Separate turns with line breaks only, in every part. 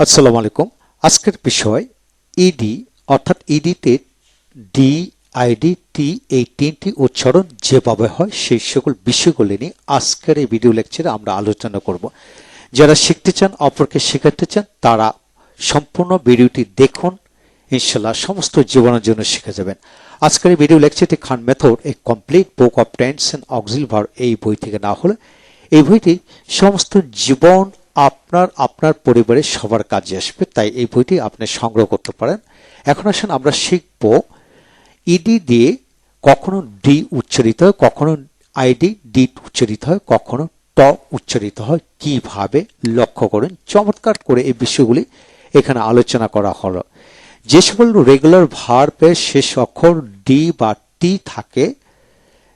আসসালামু আলাইকুম। আজকের বিষয় ইডি অর্থাৎ ইডিতে ডি, আইডি, টি এই তিনটি উচ্চারণ যেভাবে হয় সেই সকল বিষয়গুলি নিয়ে আজকের এই ভিডিও লেকচারে আমরা আলোচনা করব। যারা শিখতে চান, অপরকে শেখাতে চান, তারা সম্পূর্ণ ভিডিওটি দেখুন, ইনশাআল্লাহ সমস্ত জীবনের জন্য শিখে যাবেন। আজকের এই ভিডিও লেকচারটি খান মেথড এ complete book of tense and auxiliary verb এই বই থেকে না হলে এই বইটি সমস্ত জীবন আপনার পরিবারের সবার কাজে আসবে, তাই এই বইটি আপনি সংগ্রহ করতে পারেন। এখন আসুন আমরা শিখব ইডি দিয়ে কখনো ডি উচ্চারিত হয়, কখনো আইডি ডি উচ্চারিত হয়, কখনো ট উচ্চারিত হয়, কিভাবে লক্ষ্য করেন। চমৎকার করে এই বিষয়গুলি এখানে আলোচনা করা হলো। যে সকল রেগুলার ভার্বের শেষ অক্ষর ডি বা টি থাকে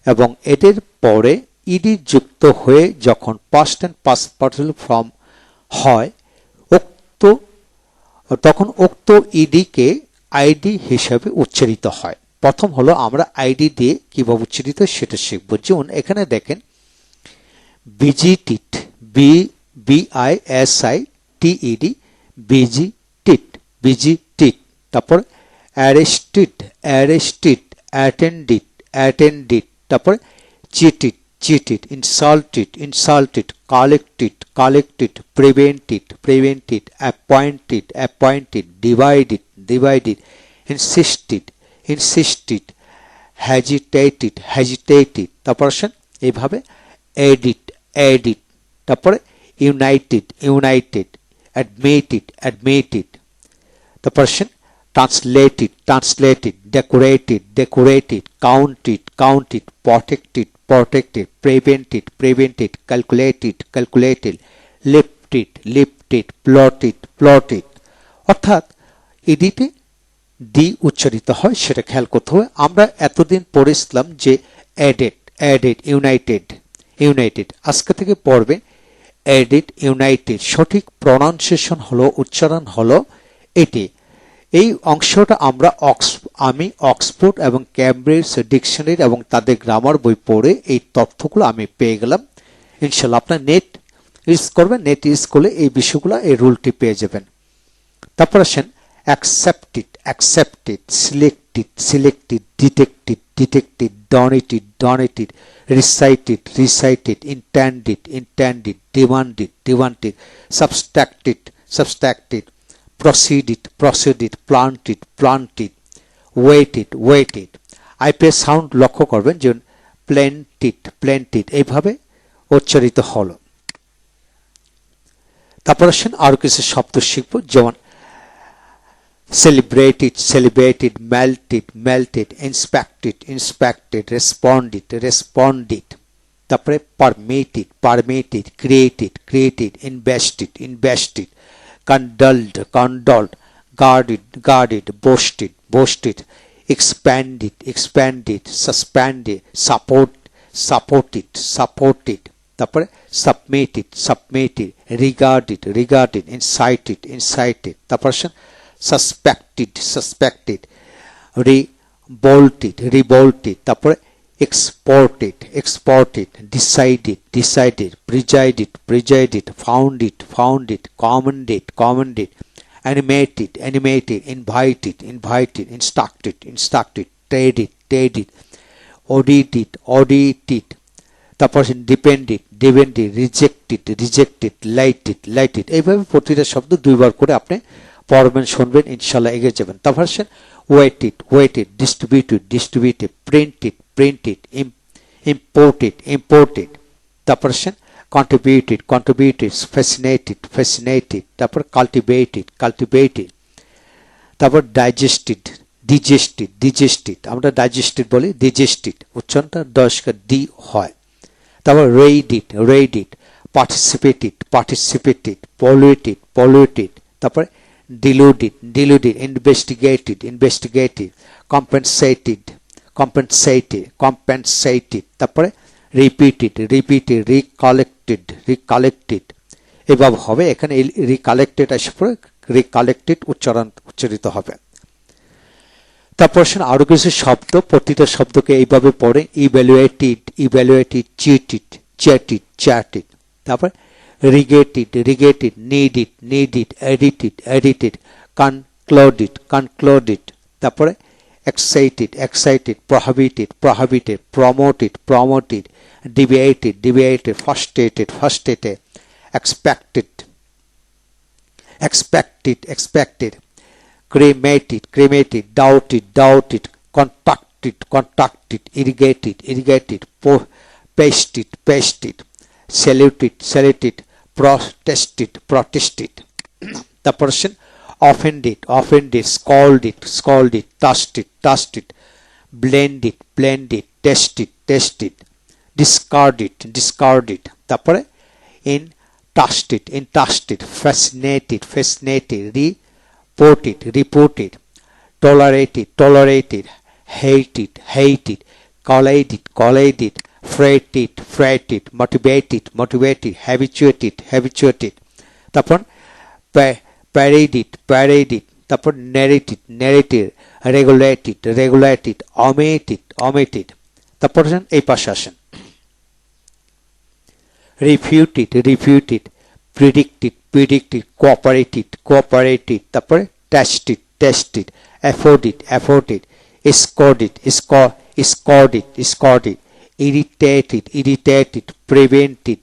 এবং এদের পরে ইডি যুক্ত হয়ে যখন past and past participle form হয় তখন উক্ত ইডি কে আইডি হিসাবে উচ্চারিত হয়। প্রথম হলো আমরা আইডি দিয়ে কিভাবে উচ্চারিত সেটা শিখব। যেমন এখানে দেখেন ভিজিটেড, BISITED, ভিজিটেড। তারপর অ্যারেস্টেড, অ্যাটেন্ডেড। তারপর cheated, insulted, collected, prevented, appointed, divided, insisted, hesitated। তারপর আসেন এইভাবে added। তারপরে united, admitted। তারপর আসেন translated, decorated, counted, protected, prevented, calculated, lifted, plotted। অর্থাৎ ইডিতে ডি উচ্চারিত হয় সেটা খেয়াল করতে হবে। আমরা এতদিন পড়েছিলাম যে added, united। আজকে থেকে পড়বেন added, united। সঠিক প্রনাউন্সিয়েশন হলো, উচ্চারণ হলো এটি। এই অংশটা আমি অক্সফোর্ড এবং ক্যামব্রিজ ডিকশনারি এবং তাদের গ্রামার বই পড়ে এই তথ্যগুলো আমি পেয়ে গেলাম। ইনশাআল্লাহ আপনার নেট ইউজ করবেন, নেট ইউজ করলে এই বিষয়গুলো, এই রুলটি পেয়ে যাবেন। তারপর আসেন accepted, selected, detected, donated, recited, intended, demanded, subtracted, proceeded, planted, waited। IPS sound লক্ষ্য করবেন, যেমন planted এইভাবে উচ্চারিত হলো। তারপর আসেন আরো কিছু শব্দ শিখব, যেমন celebrated, melted, inspected, responded। তারপরে permitted, created, invested, condoled, guarded, boasted, expanded, suspended, supported। তারপরে submitted, regarded, incited। তারপর suspected, revolted। তারপরে exported, decided, presided, founded, commanded, animated, invited, instructed, traded, audited। তারপর depended, rejected, lighted। এইভাবে প্রতিটা শব্দ দুইবার করে আপনি পড়বেন, শুনবেন, ইনশাআল্লাহ এগিয়ে যাবেন। তারপর আসেন weighted, distributed, printed, imported। তারপর আসেন contributed, fascinated। তারপর cultivated। তারপর digested। আমরা digested বলি, digested উচ্চারণটা দশকা ডি হয়। তারপর raided, participated, polluted। তারপর deluded, investigated, compensated। তারপরে repeated, recollected। এভাবে হবে। এখানে recollected আসে পরে recollected উচ্চারিত হবে। তারপর আরো কিছু শব্দ, প্রতিটা শব্দকে এইভাবে পড়ে evaluated, cheated। তারপর regated, needed, edited, concluded, তারপরে excited, prohibited, promoted, deviated, frustrated, expected, cremated, doubted, contacted, irrigated, pasted, saluted, protested. The person offended, scalded, dusted, blended, tested, discarded. তারপরে entrusted, fascinated, reported, tolerated, hated, collided, fretted, motivated, habituated. তারপর paraded, তারপর narrated, regulated, omitted. তারপর এই পাশে আসেন refuted, predicted, cooperated, তারপরে tested, afforded, escorted, irritated, prevented,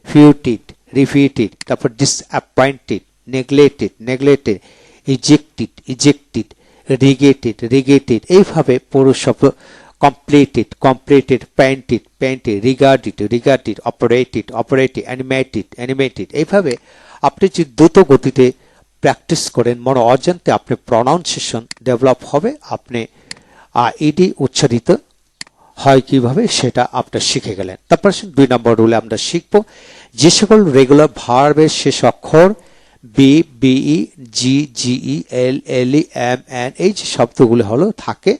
refuted, তারপর disappointed, neglected, ejected, regated. এইভাবে পুরো শব্দ completed, painted, regarded, operated, animated. এইভাবে আপনি যদি দ্রুত গতিতে প্র্যাকটিস করেন মনে অজান্তে আপনি প্রনাউন্সিয়েশন ডেভেলপ হবে, আপনি ইডি উচ্চারিত হয় কিভাবে সেটা আপনি শিখে গেলেন। তারপর 2 নম্বর রুলে আমরা শিখব যে সকল রেগুলার ভার্বের শেষ অক্ষর বি, বিই, জিই, এলই, এম, এই যে শব্দগুলো হলো থাকে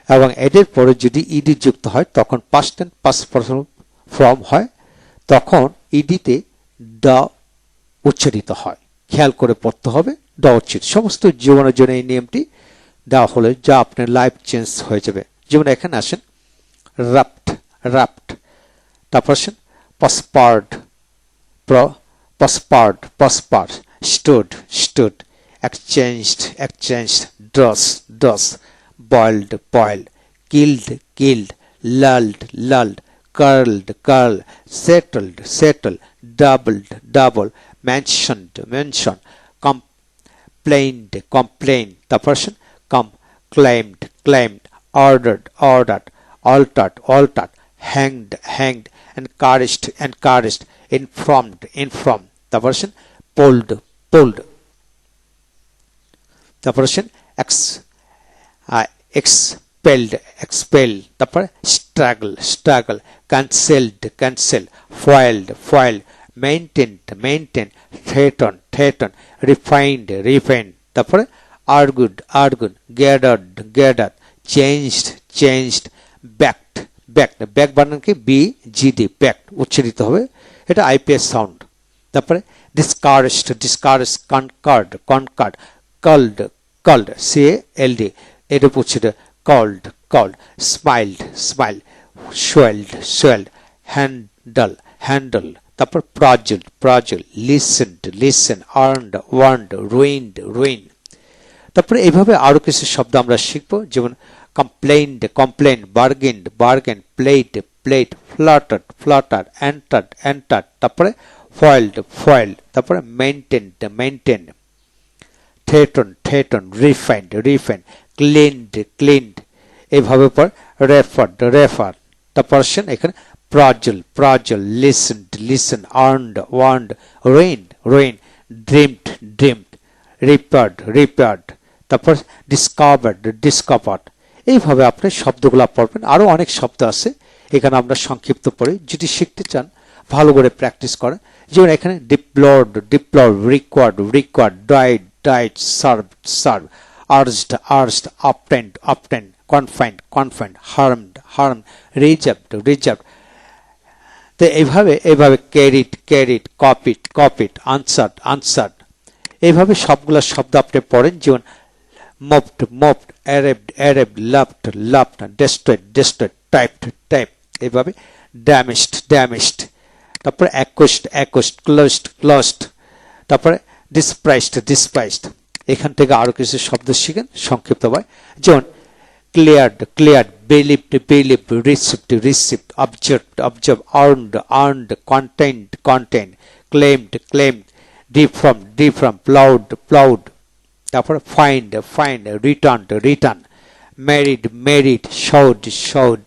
এবং এদের পরে যদি ইডি যুক্ত হয় তখন past tense past person form হয়, তখন ইডিতে দ্য উচ্চারিত হয়। খেয়াল করে পড়তে হবে দ্য উচ্চারিত। সমস্ত জীবনের জন্য এই নিয়মটি দেওয়া হলে যা আপনার লাইফ চেঞ্জ হয়ে যাবে। যেমন এখানে আসেন wrapped, তারপর আসেন prospered, stood, exchanged, dross, boiled, killed, lulled, curled, settled, doubled, mentioned, complained, তারপর আসেন claimed, ordered, altered, hanged, encouraged, informed, তারপর আসেন pulled, তারপর আসেন expelled, তারপর struggle, cancelled, foiled, maintained, threatened, refined, তারপরে argued, gathered, changed, backed, back বানানকে BGD backed উচ্চারিত হবে, এটা আইপিএস সাউন্ড। তারপরে discouraged, conquered, culled, CALD এর উচ্চারিত called, smiled, swelled, handle, তারপর prodigal, listen, earned, warned, ruined। তারপরে এইভাবে আরো কিছু শব্দ আমরা শিখব, যেমন complained, bargained, played, fluttered, entered, তারপরে foiled, তারপরে maintained, threatened, refined, cleaned, এইভাবে পর referred, তারপর আসেন এখানে prodigal, listen, earned, warned, ruined, dreamed, repaired, তারপর discovered। এইভাবে আপনি শব্দগুলো পড়বেন। আরো অনেক শব্দ আছে, এখানে আমরা সংক্ষিপ্ত পড়ি। যদি শিখতে চান ভালো করে প্র্যাকটিস করেন। যেমন এখানে deplored, required, died, served, urged, obtained, confined, harmed, reserved। তো এইভাবে carried, copied, answered। এইভাবে সবগুলা শব্দ আপনি পড়েন, যেমন mopped, arrived, loved, destroyed, typed, এইভাবে damaged, তারপরে অ্যাকুইস্ট, ক্লোজড, তারপরে ডিসপ্রাইসড। এখান থেকে আরো কিছু শব্দ শিখেন সংক্ষিপ্তভাবে, যেমন cleared, believed, received, observed, earned, content, claimed, deform, ploughed, তারপরে ফাইন্ড, রিটার্ন, মেরিড, শোড।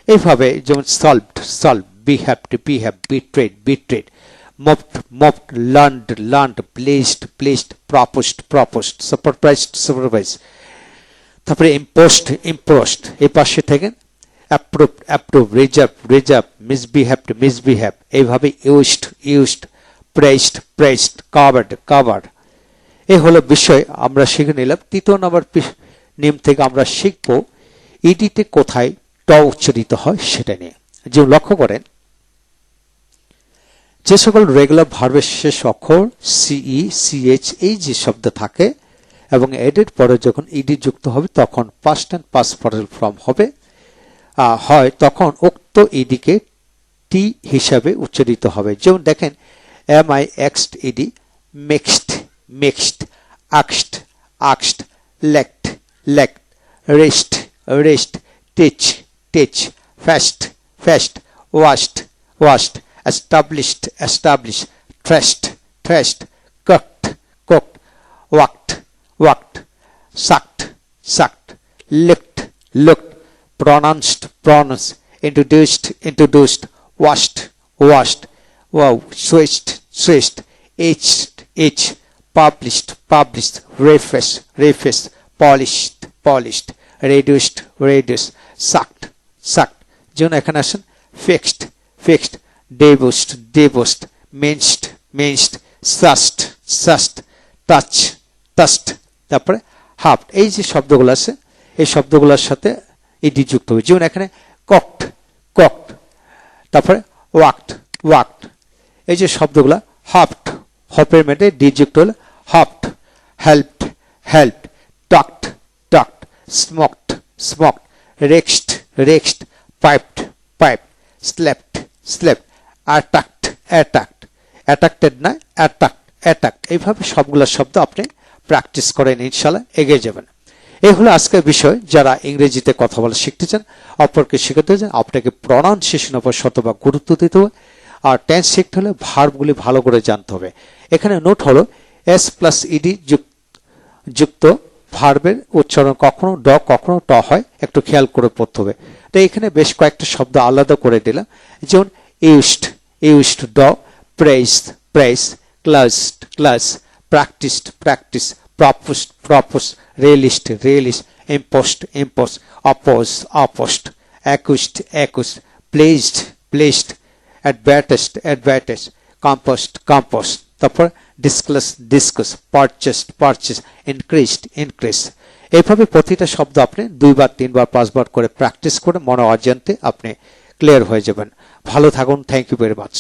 এইভাবে যেমন solved, behave, betrayed, moved, learned, placed, proposed, supervise. তারপরে ইম্পোস্ট, এই পাশে থেকে অ্যাপ্রুভ, রিজার্ভ, মিসবিহেভ। এইভাবে ইউজড, প্রেসড, কাভার্ড। এই হলো বিষয় আমরা শিখে নিলাম। তৃতীয় নম্বর নিয়ম থেকে আমরা শিখব ইডিতে কোথায় ট উচ্চারিত হয় সেটা নিয়ে। যে লক্ষ্য করেন, যে সকল রেগুলার ভার্বের শেষ অক্ষর সিই, সিএইচ এই যে শব্দ থাকে এবং এডের পরে যখন ইডি যুক্ত হবে তখন past and past participle form হয়, তখন উক্ত ইডিকে টি হিসাবে উচ্চারিত হবে। যেমন দেখেন, মিক্সড ইডি, মিক্সড, আক্সড, lacked, rest, teach, fast, washed, established, thrashed, cooked, walked, sucked, looked, pronounced, introduced, washed, switched, itched, published, refreshed, polished, reduced, sucked। যেমন এখানে আসেন, fixed, debused, minced, sussed, touched, তারপরে হাফড। এই যে শব্দগুলো আছে এই শব্দগুলোর সাথে ইডি যুক্ত হবে। যেমন এখানে cocked, তারপরে walked। এই যে শব্দগুলো হপের মেটে ডি যুক্ত হলে hopped, helped, talked, smoked, rexed, piped, slept, attacked না attacked। এইভাবে সবগুলো শব্দ আপনি প্র্যাকটিস করেন, ইনশাআল্লাহ এগিয়ে যাবেন। এই হলো আজকের বিষয়। যারা ইংরেজিতে কথা বলা শিখতে চান, অপরকে শেখাতে চান, আপনাকে প্রনাউন্সিয়েশনের উপর শতভাগ গুরুত্ব দিতে হবে। আর টেন্স শিখতে হলে ভার্বগুলি ভালো করে জানতে হবে। এখানে নোট হলো, এস প্লাস ইডি যুক্ত ভার্বের উচ্চারণ কখনো ড কখনো ট হয়, একটু খেয়াল করে পড়তে হবে। তো এখানে বেশ কয়েকটা শব্দ আলাদা করে দিলাম, যেমন used, D, press, class, practice, propose, realised, imposed, opposed, acquiesced, placed, advertise, composed, তারপর ডিসকাস, পারচেস, ইনক্রিজ। এইভাবে প্রতিটা শব্দ আপনি 2 বার 3 বার 5 বার করে প্র্যাকটিস করে মনে অজান্তে আপনি ক্লিয়ার হয়ে যাবেন। ভালো থাকুন। Thank you very much.